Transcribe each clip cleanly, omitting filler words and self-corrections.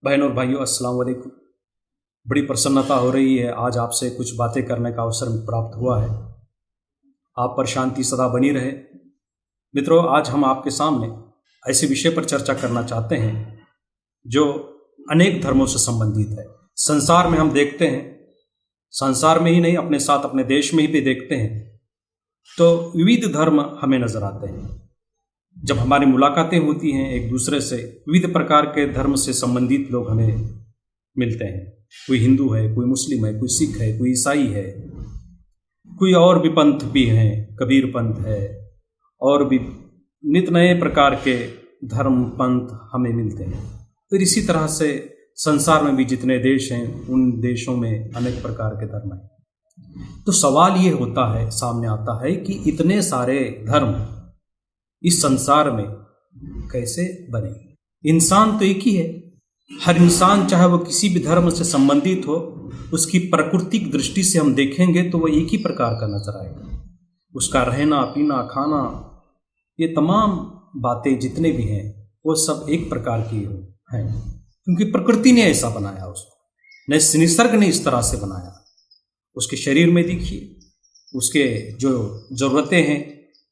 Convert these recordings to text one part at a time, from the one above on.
बहनों और भाइयों, अस्सलाम वालेकुम। बड़ी प्रसन्नता हो रही है, आज आपसे कुछ बातें करने का अवसर प्राप्त हुआ है। आप पर शांति सदा बनी रहे। मित्रों, आज हम आपके सामने ऐसे विषय पर चर्चा करना चाहते हैं जो अनेक धर्मों से संबंधित है। संसार में हम देखते हैं, संसार में ही नहीं अपने साथ अपने देश में ही भी देखते हैं, तो विविध धर्म हमें नजर आते हैं। जब हमारी मुलाकातें होती हैं एक दूसरे से, विविध प्रकार के धर्म से संबंधित लोग हमें मिलते हैं। कोई हिंदू है, कोई मुस्लिम है, कोई सिख है, कोई ईसाई है, कोई और भी पंथ भी हैं, कबीर पंथ है, और भी नित नए प्रकार के धर्म पंथ हमें मिलते हैं। फिर इसी तरह से संसार में भी जितने देश हैं, उन देशों में अनेक प्रकार के धर्म हैं। तो सवाल ये होता है, सामने आता है कि इतने सारे धर्म इस संसार में कैसे बने? इंसान तो एक ही है। हर इंसान, चाहे वो किसी भी धर्म से संबंधित हो, उसकी प्राकृतिक दृष्टि से हम देखेंगे तो वो एक ही प्रकार का नजर आएगा। उसका रहना, पीना, खाना, ये तमाम बातें जितने भी हैं वो सब एक प्रकार की हैं, क्योंकि प्रकृति ने ऐसा बनाया उसको। न निसर्ग ने इस तरह से बनाया। उसके शरीर में देखिए, उसके जो जरूरतें हैं,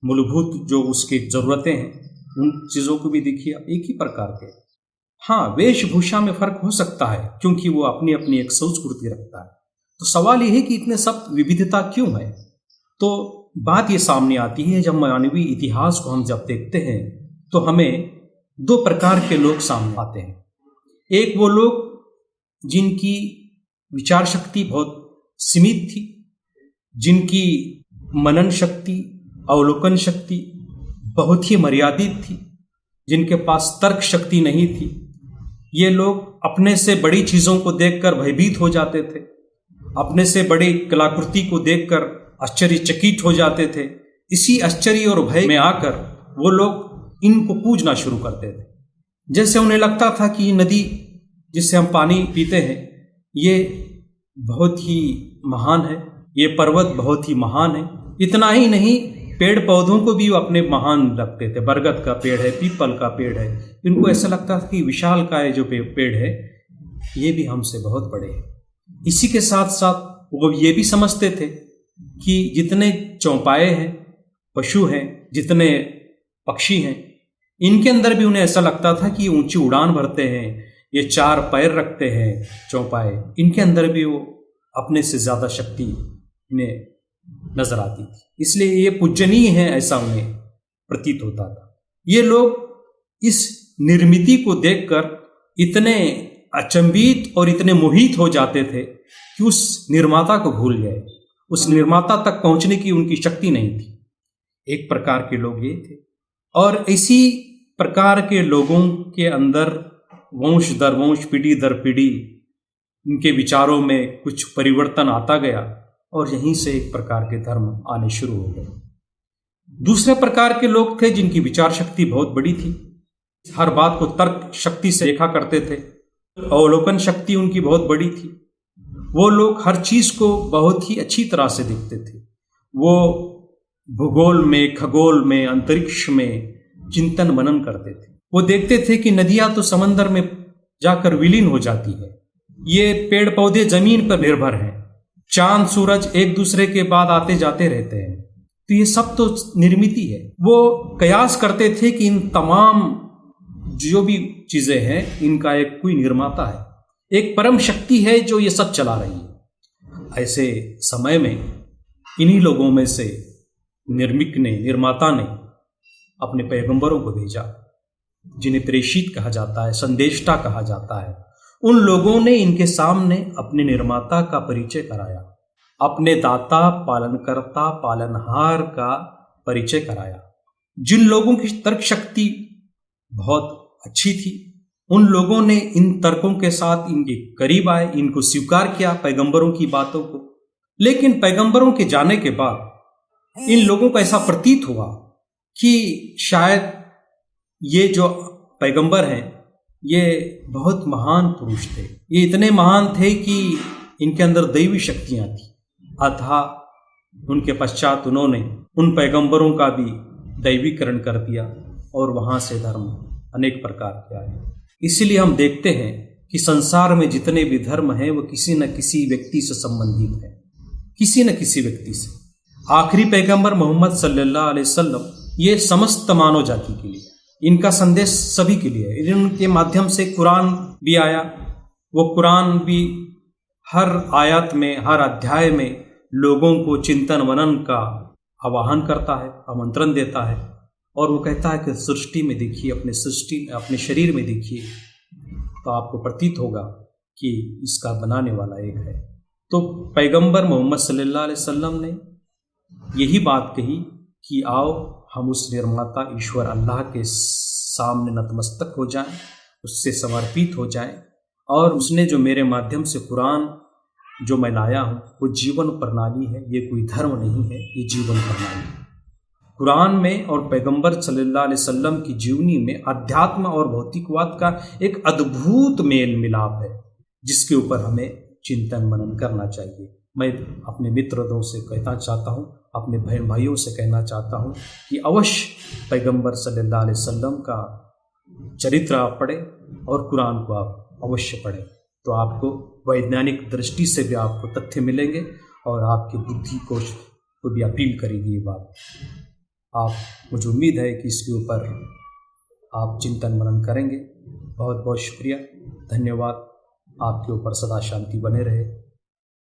मूलभूत जो उसकी ज़रूरतें हैं, उन चीज़ों को भी देखिए एक ही प्रकार के। हाँ, वेशभूषा में फर्क हो सकता है, क्योंकि वो अपनी अपनी एक संस्कृति रखता है। तो सवाल यह है कि इतने सब विविधता क्यों है? तो बात ये सामने आती है, जब मानवीय इतिहास को हम जब देखते हैं तो हमें दो प्रकार के लोग सामने आते हैं। एक वो लोग जिनकी विचार शक्ति बहुत सीमित थी, जिनकी मनन शक्ति, अवलोकन शक्ति बहुत ही मर्यादित थी, जिनके पास तर्क शक्ति नहीं थी। ये लोग अपने से बड़ी चीज़ों को देखकर भयभीत हो जाते थे, अपने से बड़ी कलाकृति को देखकर आश्चर्यचकित हो जाते थे। इसी आश्चर्य और भय में आकर वो लोग इनको पूजना शुरू करते थे। जैसे उन्हें लगता था कि ये नदी जिससे हम पानी पीते हैं, ये बहुत ही महान है, ये पर्वत बहुत ही महान है। इतना ही नहीं, पेड़ पौधों को भी वो अपने महान रखते थे। बरगद का पेड़ है, पीपल का पेड़ है, इनको ऐसा लगता था कि विशालकाय जो पेड़ है ये भी हमसे बहुत बड़े हैं। इसी के साथ साथ वो ये भी समझते थे कि जितने चौपाए हैं, पशु हैं, जितने पक्षी हैं, इनके अंदर भी उन्हें ऐसा लगता था कि ऊंची उड़ान भरते हैं, ये चार पैर रखते हैं चौपाए, इनके अंदर भी वो अपने से ज्यादा शक्ति इन्हें नजर आती थी। इसलिए ये पूजनीय है, ऐसा उन्हें प्रतीत होता था। ये लोग इस निर्मिति को देखकर इतने अचंभित और इतने मोहित हो जाते थे कि उस निर्माता को भूल गए। उस निर्माता तक पहुंचने की उनकी शक्ति नहीं थी। एक प्रकार के लोग ये थे। और इसी प्रकार के लोगों के अंदर वंश दर वंश, पीढ़ी दर पीढ़ी इनके विचारों में कुछ परिवर्तन आता गया, और यहीं से एक प्रकार के धर्म आने शुरू हो गए। दूसरे प्रकार के लोग थे जिनकी विचार शक्ति बहुत बड़ी थी, हर बात को तर्क शक्ति से देखा करते थे, अवलोकन शक्ति उनकी बहुत बड़ी थी। वो लोग हर चीज को बहुत ही अच्छी तरह से देखते थे। वो भूगोल में, खगोल में, अंतरिक्ष में चिंतन मनन करते थे। वो देखते थे कि नदियां तो समंदर में जाकर विलीन हो जाती है, ये पेड़ पौधे जमीन पर निर्भर हैं, चांद सूरज एक दूसरे के बाद आते जाते रहते हैं, तो ये सब तो निर्मिति है। वो कयास करते थे कि इन तमाम जो भी चीजें हैं, इनका एक कोई निर्माता है, एक परम शक्ति है जो ये सब चला रही है। ऐसे समय में इन्हीं लोगों में से निर्माता ने अपने पैगंबरों को भेजा, जिन्हें प्रेषित कहा जाता है, संदेष्टा कहा जाता है। उन लोगों ने इनके सामने अपने निर्माता का परिचय कराया, अपने दाता, पालनकर्ता, पालनहार का परिचय कराया। जिन लोगों की तर्क शक्ति बहुत अच्छी थी, उन लोगों ने इन तर्कों के साथ इनके करीब आए, इनको स्वीकार किया, पैगंबरों की बातों को। लेकिन पैगंबरों के जाने के बाद इन लोगों को ऐसा प्रतीत हुआ कि शायद ये जो पैगंबर हैं ये बहुत महान पुरुष थे, ये इतने महान थे कि इनके अंदर दैवी शक्तियां थी। अतः उनके पश्चात उन्होंने उन पैगंबरों का भी दैवीकरण कर दिया, और वहां से धर्म अनेक प्रकार के आए। इसीलिए हम देखते हैं कि संसार में जितने भी धर्म हैं वो किसी न किसी व्यक्ति से संबंधित हैं, किसी न किसी व्यक्ति से। आखिरी पैगंबर मोहम्मद सल्लल्लाहु अलैहि वसल्लम ये समस्त मानव जाति के लिए, इनका संदेश सभी के लिए है। इनके माध्यम से कुरान भी आया, वो कुरान भी हर आयत में, हर अध्याय में लोगों को चिंतन मनन का आवाहन करता है, आमंत्रण देता है, और वो कहता है कि सृष्टि में देखिए, अपने शरीर में देखिए, तो आपको प्रतीत होगा कि इसका बनाने वाला एक है। तो पैगंबर मोहम्मद सल्लल्लाहु अलैहि वसल्लम ने यही बात कही कि आओ हम उस निर्माता ईश्वर अल्लाह के सामने नतमस्तक हो जाएं, उससे समर्पित हो जाएं, और उसने जो मेरे माध्यम से कुरान जो मैं लाया हूँ वो जीवन प्रणाली है, ये कोई धर्म नहीं है, ये जीवन प्रणाली है। कुरान में और पैगंबर सल्लल्लाहु अलैहि वसल्लम की जीवनी में अध्यात्म और भौतिकवाद का एक अद्भुत मेल मिलाप है, जिसके ऊपर हमें चिंतन मनन करना चाहिए। मैं अपने मित्रों से कहना चाहता हूँ, अपने बहन भाइयों से कहना चाहता हूँ कि अवश्य पैगंबर सल्लल्लाहु अलैहि वसल्लम का चरित्र आप पढ़ें और कुरान को आप अवश्य पढ़ें, तो आपको वैज्ञानिक दृष्टि से भी आपको तथ्य मिलेंगे और आपकी बुद्धि को भी अपील करेगी ये बात। मुझे उम्मीद है कि इसके ऊपर आप चिंतन मनन करेंगे। बहुत बहुत शुक्रिया, धन्यवाद। आपके ऊपर सदा शांति बने रहे।